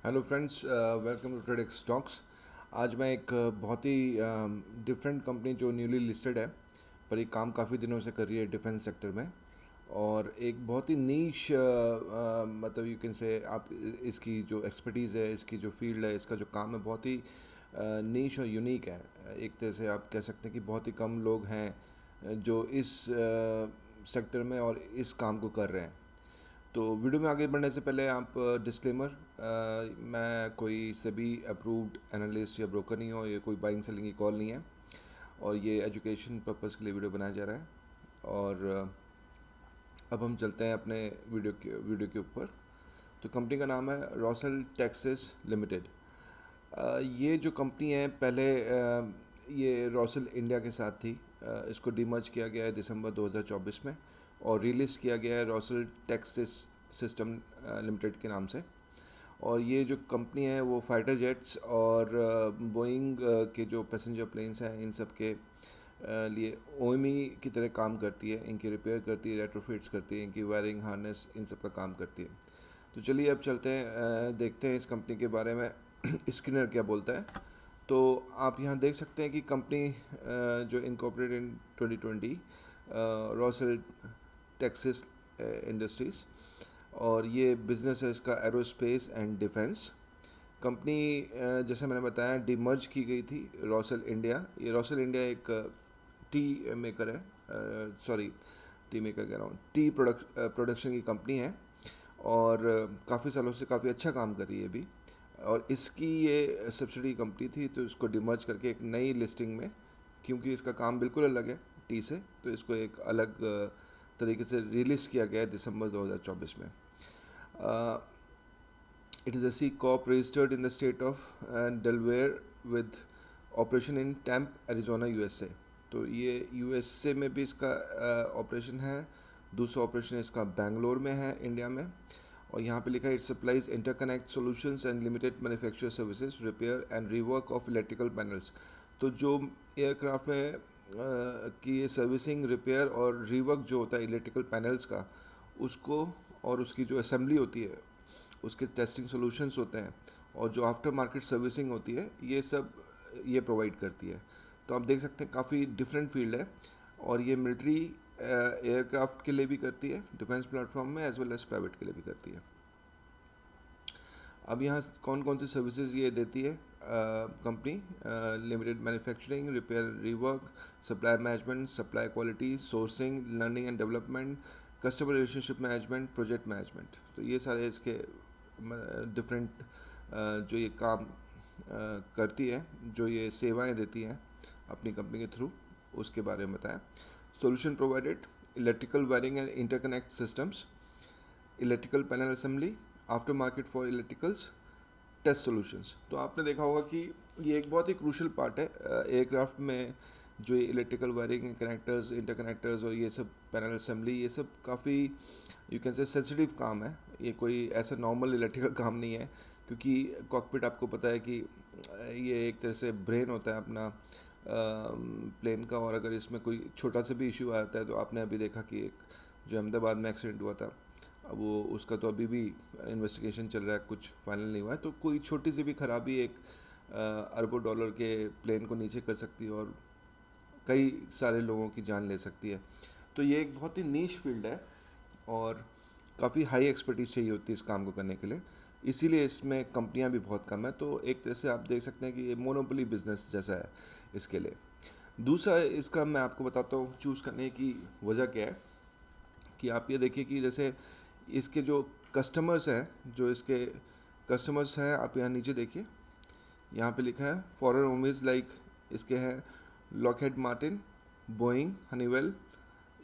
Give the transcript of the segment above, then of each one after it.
Hello friends, welcome to Tradex stocks. आज मैं एक बहुत ही डिफरेंट कंपनी जो न्यूली लिस्टेड है, पर ये काम काफ़ी दिनों से कर रही है डिफेंस सेक्टर में। और एक बहुत ही नीश मतलब यू कैन से आप इसकी जो एक्सपर्टीज़ है, इसकी जो फील्ड है, इसका जो काम है, बहुत ही नीश और यूनिक है। एक तरह से आप कह सकते हैं कि बहुत ही कम लोग हैं जो इस सेक्टर में और इस काम को कर रहे हैं। तो वीडियो में आगे बढ़ने से पहले आप डिस्क्लेमर, मैं कोई सेबी अप्रूव्ड एनालिस्ट या ब्रोकर नहीं हूँ, ये कोई बाइंग सेलिंग की कॉल नहीं है, और ये एजुकेशन पर्पज़ के लिए वीडियो बनाया जा रहा है। और अब हम चलते हैं अपने वीडियो के ऊपर। तो कंपनी का नाम है रॉसल टेक्सास लिमिटेड। ये जो कंपनी है पहले ये रॉसल इंडिया के साथ थी। इसको डीमर्ज किया गया है दिसंबर 2024 में और रिलिस्ट किया गया है रॉसल टेक्सास सिस्टम लिमिटेड के नाम से। और ये जो कंपनी है वो फाइटर जेट्स और बोइंग के जो पैसेंजर प्लेन्स हैं इन सब के लिए ओएमई की तरह काम करती है। इनकी रिपेयर करती है, रेट्रोफिट्स करती है, इनकी वायरिंग हार्नेस इन सब का काम करती है। तो चलिए अब चलते हैं, देखते हैं इस कंपनी के बारे में स्किनर क्या बोलता है। तो आप यहाँ देख सकते हैं कि कंपनी जो इनकॉर्पोरेट इन 2020, रॉसल टेक्सास इंडस्ट्रीज़, और ये बिज़नेस है इसका एरोस्पेस एंड डिफेंस। कंपनी जैसे मैंने बताया डीमर्ज की गई थी रॉसल इंडिया। ये रॉसल इंडिया एक टी मेकर है, सॉरी टी मेकर कह रहा हूँ, टी प्रोडक्शन की कंपनी है। और काफ़ी सालों से काफ़ी अच्छा काम कर रही है अभी। और इसकी ये सब्सिडी कंपनी थी, तो इसको डिमर्ज करके एक नई लिस्टिंग में, क्योंकि इसका काम बिल्कुल अलग है टी से, तो इसको एक अलग तरीके से रिलीज़ किया गया है दिसंबर 2024 में। It is a C Corp registered in the state of Delaware with operation in Tempe, Arizona, USA। तो ये USA में भी इसका ऑपरेशन है। दूसरा ऑपरेशन इसका बेंगलोर में है, इंडिया में। और यहाँ पे लिखा है it supplies interconnect solutions and limited manufacture services, repair and rework of electrical panels. तो जो एयरक्राफ्ट में की ये सर्विसिंग, रिपेयर और रीवर्क जो होता है इलेक्ट्रिकल पैनल्स का, उसको और उसकी जो असेंबली होती है, उसके टेस्टिंग सॉल्यूशंस होते हैं, और जो आफ्टर मार्केट सर्विसिंग होती है, ये सब ये प्रोवाइड करती है। तो आप देख सकते हैं काफ़ी डिफरेंट फील्ड है। और ये मिलिट्री एयरक्राफ्ट के लिए भी करती है डिफेंस प्लेटफॉर्म में, एज वेल एज प्राइवेट के लिए भी करती है। अब यहाँ कौन कौन सी सर्विसेज ये देती है company: limited manufacturing, repair, rework, supply management, supply quality, sourcing, learning and development, customer relationship management, project management. तो ये सारे इसके डिफरेंट जो ये काम करती है, जो ये सेवाएं देती हैं अपनी कंपनी के थ्रू, उसके बारे में बताएं। Solution provided: electrical wiring and interconnect systems, electrical panel assembly, aftermarket for electricals, test solutions. तो आपने देखा होगा कि ये एक बहुत ही क्रूशल पार्ट है एयरक्राफ्ट में। जो ये इलेक्ट्रिकल वायरिंग, कनेक्टर्स, इंटरकनेक्टर्स और ये सब पैनल असेंबली, ये सब काफ़ी यू कैन से सेंसिटिव काम है। ये कोई ऐसा नॉर्मल इलेक्ट्रिकल काम नहीं है, क्योंकि कॉकपिट आपको पता है कि ये एक तरह से ब्रेन होता है अपना प्लेन का। और अगर इसमें कोई छोटा सा भी इशू आता है, तो आपने अभी देखा कि एक जो अहमदाबाद में एक्सीडेंट हुआ था, अब वो उसका तो अभी भी इन्वेस्टिगेशन चल रहा है, कुछ फाइनल नहीं हुआ है। तो कोई छोटी सी भी खराबी एक अरबों डॉलर के प्लेन को नीचे कर सकती है और कई सारे लोगों की जान ले सकती है। तो ये एक बहुत ही नीश फील्ड है और काफ़ी हाई एक्सपर्टीज चाहिए होती है इस काम को करने के लिए, इसीलिए इसमें कंपनियां भी बहुत कम है। तो एक तरह से आप देख सकते हैं कि ये मोनोपोली बिजनेस जैसा है इसके लिए। दूसरा इसका मैं आपको बताता हूँ चूज़ करने की वजह क्या है, कि आप ये देखिए कि जैसे इसके जो कस्टमर्स हैं, जो इसके कस्टमर्स हैं, आप यहाँ नीचे देखिए, यहाँ पे लिखा है फॉरेन ओमिज लाइक इसके हैं लॉकहेड मार्टिन, बोइंग, हनीवेल।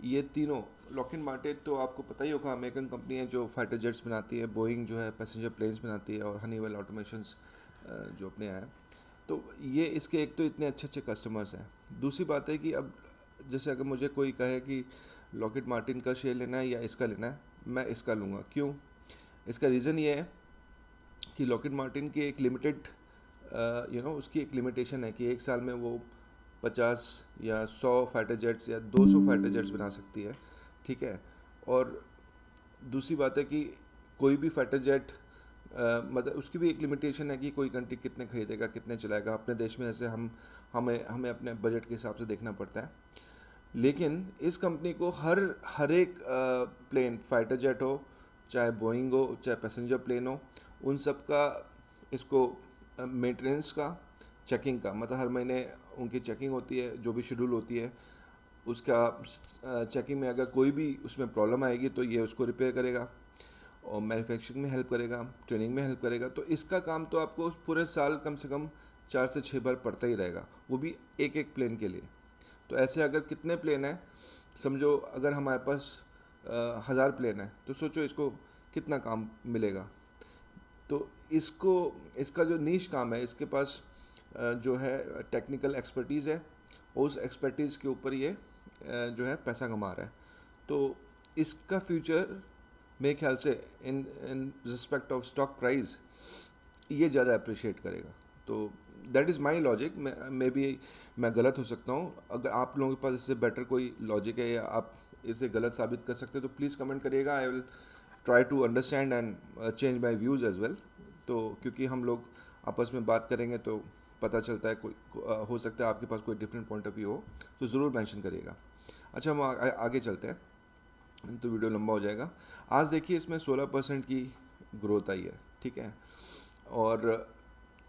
ये तीनों, लॉकहेड मार्टिन तो आपको पता ही होगा, अमेरिकन कंपनी है जो फाइटर जेट्स बनाती है, बोइंग जो है पैसेंजर प्लेन्स बनाती है, और हनीवेल ऑटोमेशंस जो अपने हैं। तो ये इसके एक तो इतने अच्छे अच्छे कस्टमर्स हैं। दूसरी बात है कि अब जैसे अगर मुझे कोई कहे कि लॉकहीड मार्टिन का शेयर लेना है या इसका लेना है, मैं इसका लूँगा। क्यों? इसका रीज़न ये है कि लॉकहीड मार्टिन की एक लिमिटेड उसकी एक लिमिटेशन है कि एक साल में वो 50 या 100 फाइटर जेट्स या 200 फाइटर जेट्स बना सकती है, ठीक है। और दूसरी बात है कि कोई भी फाइटर जेट मतलब उसकी भी एक लिमिटेशन है कि कोई कंट्री कितने खरीदेगा, कितने चलाएगा। अपने देश में ऐसे हमें हमें अपने बजट के हिसाब से देखना पड़ता है। लेकिन इस कंपनी को हर एक प्लेन, फाइटर जेट हो, चाहे बोइंग हो, चाहे पैसेंजर प्लेन हो, उन सब का इसको मेंटेनेंस का, चेकिंग का, मतलब हर महीने उनकी चेकिंग होती है, जो भी शेड्यूल होती है उसका चेकिंग में अगर कोई भी उसमें प्रॉब्लम आएगी तो ये उसको रिपेयर करेगा, और मैन्युफैक्चरिंग में हेल्प करेगा, ट्रेनिंग में हेल्प करेगा। तो इसका काम तो आपको पूरे साल कम से कम 4 से 6 बार पड़ता ही रहेगा, वो भी एक एक प्लेन के लिए। तो ऐसे अगर कितने प्लेन हैं, समझो अगर हमारे पास 1000 प्लेन है, तो सोचो इसको कितना काम मिलेगा। तो इसको, इसका जो नीश काम है, इसके पास जो है टेक्निकल एक्सपर्टीज़ है, उस एक्सपर्टीज़ के ऊपर ये जो है पैसा कमा रहा है। तो इसका फ्यूचर मेरे ख्याल से in in respect of stock price ये ज़्यादा अप्रिशिएट करेगा। तो that is my logic. Maybe मैं गलत हो सकता हूँ। अगर आप लोगों के पास इससे बेटर कोई लॉजिक है या आप इसे गलत साबित कर सकते हो तो प्लीज़ कमेंट करिएगा। I will try to understand and change my views as well. तो क्योंकि हम लोग आपस में बात करेंगे तो पता चलता है, कोई हो सकता है आपके पास कोई डिफरेंट पॉइंट ऑफ व्यू हो, तो ज़रूर मेंशन करिएगा। अच्छा, हम आगे चलते हैं, तो वीडियो लंबा हो जाएगा। आज देखिए इसमें 16% की ग्रोथ आई है, ठीक है। और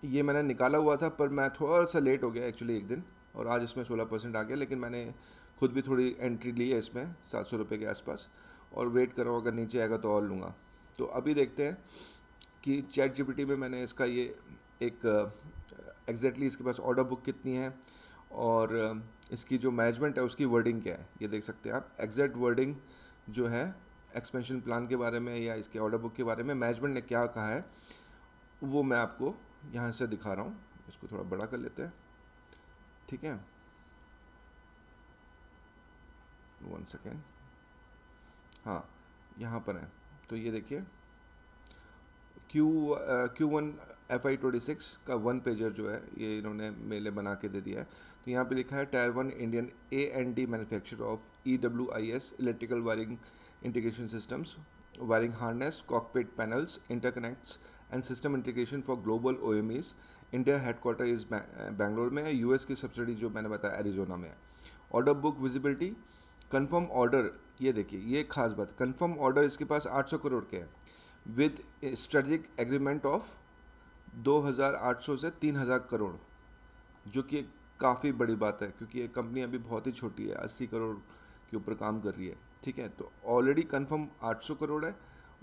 ये मैंने निकाला हुआ था, पर मैं थोड़ा सा लेट हो गया एक्चुअली एक दिन, और आज इसमें 16% आ गया। लेकिन मैंने खुद भी थोड़ी एंट्री ली है इसमें 700 रुपये के आसपास, और वेट कर रहा हूँ, अगर नीचे आएगा तो और लूँगा। तो अभी देखते हैं कि चैट जीपीटी में मैंने इसका ये एक एग्जैक्टली इसके पास ऑर्डर बुक कितनी है, और इसकी जो मैनेजमेंट है उसकी वर्डिंग क्या है, ये देख सकते हैं आप। एग्जैक्ट वर्डिंग जो है एक्सपेंशन प्लान के बारे में या इसके ऑर्डर बुक के बारे में मैनेजमेंट ने क्या कहा है, वो मैं आपको यहाँ से दिखा रहा हूँ। इसको थोड़ा बड़ा कर लेते हैं, ठीक है, 1 सेकेंड। हाँ, यहाँ पर है। तो ये देखिए Q1 FY26 का 1 पेजर जो है ये इन्होंने मेले बना के दे दिया है। तो यहाँ पे लिखा है tyre 1 Indian A&D manufacturer of EWIS electrical wiring integration systems, wiring harness, cockpit panels, interconnects and system integration for global OEMs। India headquarter is Bangalore में है। US की सब्सिडी जो मैंने बताया एरिजोना में है। Order book visibility, confirm order, ये देखिए ये खास बात, कन्फर्म ऑर्डर इसके पास 800 करोड़ के हैं विद स्ट्रेटेजिक एग्रीमेंट ऑफ 2800 से 3000 करोड़, जो कि काफ़ी बड़ी बात है क्योंकि ये कंपनी अभी बहुत ही छोटी है, 80 करोड़ के ऊपर काम कर रही है, ठीक है। तो ऑलरेडी कंफर्म 800 करोड़ है,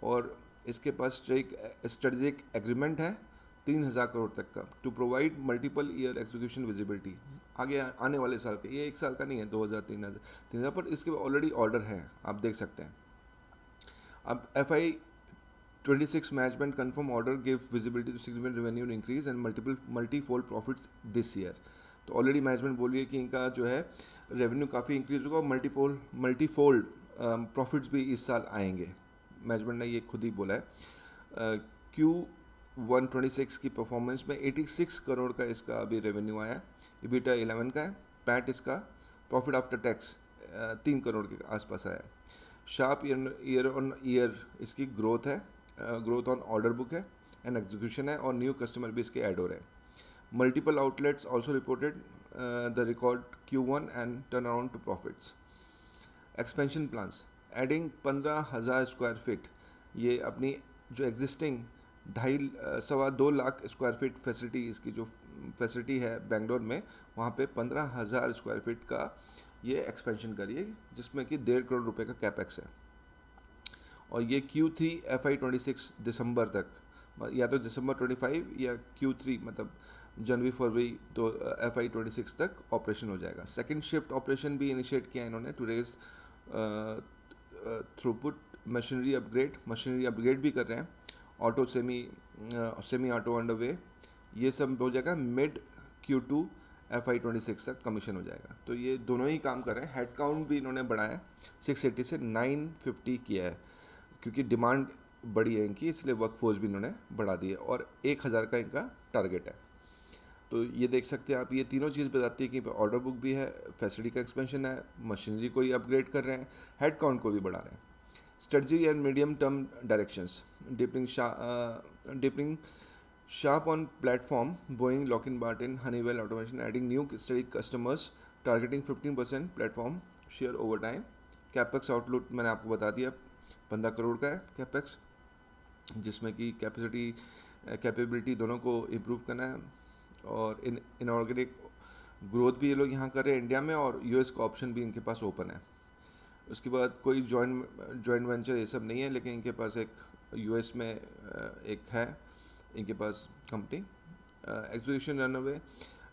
और इसके पास स्ट्रेटेजिक एग्रीमेंट है 3000 करोड़ तक का, to provide multiple year execution visibility. आगे आने वाले साल के, ये एक साल का नहीं है, 2000 3000 पर इसके ऑलरेडी ऑर्डर हैं, आप देख सकते हैं। अब FY26 management confirm order gave visibility to significant revenue increase and multi-fold profits this year। तो ऑलरेडी मैनेजमेंट बोल रही है कि इनका जो है रेवेन्यू काफ़ी इंक्रीज होगा और मल्टीफोल्ड प्रॉफिट्स भी इस साल आएंगे। मैनेजमेंट ने ये खुद ही बोला है। Q126 की परफॉर्मेंस में 86 करोड़ का इसका अभी रेवेन्यू आया है, EBITDA 11 का है, पैट इसका प्रॉफिट आफ्टर टैक्स 3 करोड़ के आसपास आया है। शार्प ईयर ऑन ईयर इसकी ग्रोथ है, ग्रोथ ऑन ऑर्डर बुक है एंड एग्जीक्यूशन है, और न्यू कस्टमर भी इसके ऐड हो रहे हैं। Multiple outlets also reported the record Q1 and turn around two profits. Expansion plans, adding 15,000 square feet, ये अपनी जो existing 2.5 lakh square feet facility, इसकी जो फैसिलिटी है बेंगलोर में, वहाँ पे 15,000 स्क्वायर फीट का ये एक्सपेंशन करिए, जिसमें कि 1.5 करोड़ रुपए का कैपेक्स है। और ये Q3 FY26 दिसंबर तक, या तो दिसंबर 25 या Q3 मतलब जनवरी फरवरी तो FY26 तक ऑपरेशन हो जाएगा। सेकंड शिफ्ट ऑपरेशन भी इनिशिएट किया इन्होंने to raise throughput. Machinery upgrade भी कर रहे हैं। ऑटो सेमी ऑटो अंडरवे, ये सब हो जाएगा मिड Q2 FY26 तक कमीशन हो जाएगा। तो ये दोनों ही काम कर रहे हैं। हेड काउंट भी इन्होंने बढ़ाया, 680 से 950 किया है, क्योंकि डिमांड बड़ी है इनकी, इसलिए वर्कफोर्स भी इन्होंने बढ़ा दी है, और 1000 का इनका टारगेट है। तो ये देख सकते हैं आप, ये तीनों चीज़ बताती है कि ऑर्डर बुक भी है, फैसिलिटी का एक्सपेंशन है, मशीनरी को ही अपग्रेड कर रहे हैं, हेड काउंट को भी बढ़ा रहे हैं। Strategy and medium term directions. Deepening sharp on platform, Boeing, Lockheed Martin, Honeywell Automation, adding new steady customers, targeting 15% platform share over time. Capex outlook मैंने आपको बता दिया, 15 करोड़ का है कैपेक्स, जिसमें कि कैपेबिलिटी दोनों को इम्प्रूव करना है, और इनऑर्गेनिक ग्रोथ भी ये लोग यहाँ कर रहे हैं इंडिया में, और यूएस का ऑप्शन भी इनके पास ओपन है। उसके बाद कोई जॉइंट वेंचर ये सब नहीं है, लेकिन इनके पास एक यूएस में एक है इनके पास कंपनी। एक्विजिशन रनअवे,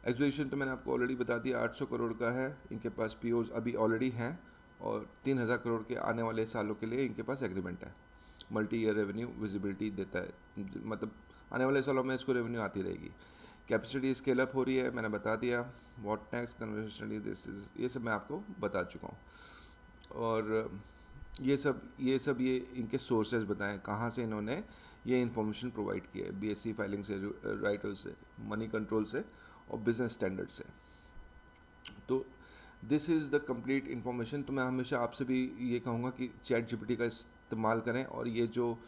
एक्विजिशन तो मैंने आपको ऑलरेडी बता दिया, 800 करोड़ का है इनके पास, पीओज अभी ऑलरेडी हैं, और 3000 करोड़ के आने वाले सालों के लिए इनके पास एग्रीमेंट है। मल्टी ईयर रेवेन्यू विजिबिलिटी देता है, मतलब आने वाले सालों में इसको रेवेन्यू आती रहेगी। कैपेसिटी स्केल अप हो रही है, मैंने बता दिया। What next, conversation this is, ये सब मैं आपको बता चुका हूँ। और ये सब ये इनके सोर्सेज बताएं, कहाँ से इन्होंने ये इन्फॉर्मेशन प्रोवाइड की है, बीएससी फाइलिंग से, राइटर से, मनी कंट्रोल से, और बिजनेस स्टैंडर्ड से। तो this is the complete information. तो मैं हमेशा आपसे भी ये कहूँगा कि चैट जीपीटी का इस्तेमाल करें, और ये जो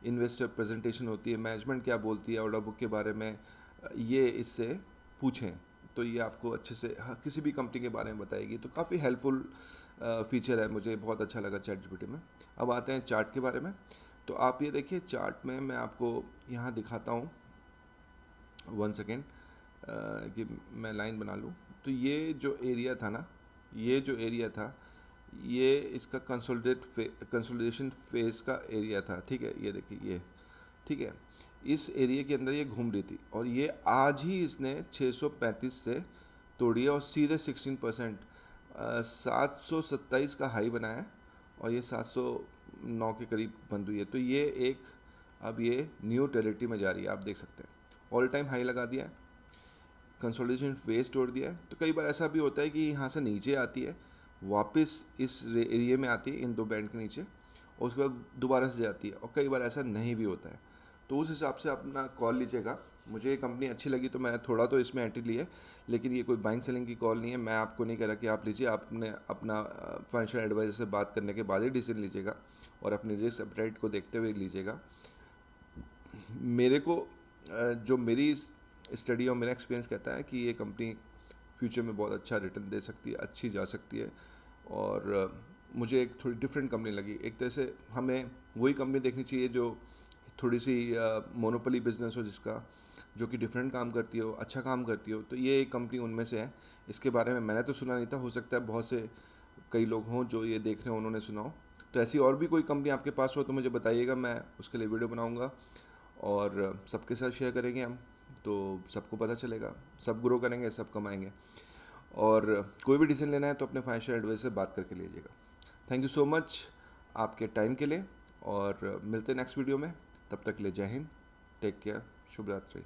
इन्वेस्टर प्रेजेंटेशन होती है, मैनेजमेंट क्या बोलती है ऑर्डर बुक के बारे में, ये इससे पूछें, तो ये आपको अच्छे से किसी भी कंपनी के बारे में बताएगी। तो काफ़ी हेल्पफुल फीचर है, मुझे बहुत अच्छा लगा चैट जीपीटी में। अब आते हैं चार्ट के बारे में। तो आप ये देखिए, चार्ट में मैं आपको यहाँ दिखाता हूँ, 1 सेकेंड कि मैं लाइन बना लूँ। तो ये जो एरिया था ना, ये जो एरिया था, ये इसका कंसोलिडेशन फेज का एरिया था, ठीक है, ये देखिए ये, ठीक है, इस एरिया के अंदर ये घूम रही थी, और ये आज ही इसने 635 से तोड़ी है, और सीधे 16% 727 का हाई बनाया है, और ये 709 के करीब बंद हुई है। तो ये एक, अब ये न्यू टेरिटरी में जा रही है, आप देख सकते हैं, ऑल टाइम हाई लगा दिया है, कंसोलिडेशन फेज तोड़ दिया है। तो कई बार ऐसा भी होता है कि यहाँ से नीचे आती है, वापस इस एरिया में आती है, इन दो बैंड के नीचे, और उसके बाद दोबारा से जाती है, और कई बार ऐसा नहीं भी होता है। तो उस हिसाब से अपना कॉल लीजिएगा। मुझे ये कंपनी अच्छी लगी तो मैंने थोड़ा तो इसमें एंट्री ली है, लेकिन ये कोई बाइंग सेलिंग की कॉल नहीं है। मैं आपको नहीं कह रहा कि आप लीजिए, आपने अपना फाइनेंशियल एडवाइजर से बात करने के बाद ही डिसीजन लीजिएगा, और अपनी रिस्क एपेटाइट को देखते हुए लीजिएगा। मेरे को जो मेरी स्टडी और मेरा एक्सपीरियंस कहता है कि ये कंपनी फ्यूचर में बहुत अच्छा रिटर्न दे सकती है, अच्छी जा सकती है, और मुझे एक थोड़ी डिफरेंट कंपनी लगी। एक तरह से हमें वही कंपनी देखनी चाहिए जो थोड़ी सी मोनोपोली बिजनेस हो, जिसका जो कि डिफरेंट काम करती हो, अच्छा काम करती हो। तो ये एक कंपनी उनमें से है। इसके बारे में मैंने तो सुना नहीं था, हो सकता है बहुत से कई लोग हों जो ये देख रहे हो उन्होंने सुना हो। तो ऐसी और भी कोई कंपनी आपके पास हो तो मुझे बताइएगा, मैं उसके लिए वीडियो बनाऊंगा और सबके साथ शेयर करेंगे हम, तो सबको पता चलेगा, सब ग्रो करेंगे, सब कमाएंगे। और कोई भी डिसीजन लेना है तो अपने फाइनेंशियल एडवाइजर से बात करके लीजिएगा। थैंक यू सो मच आपके टाइम के लिए, और मिलते हैं नेक्स्ट वीडियो में। तब तक के लिए जय हिंद, टेक केयर, शुभ रात्रि।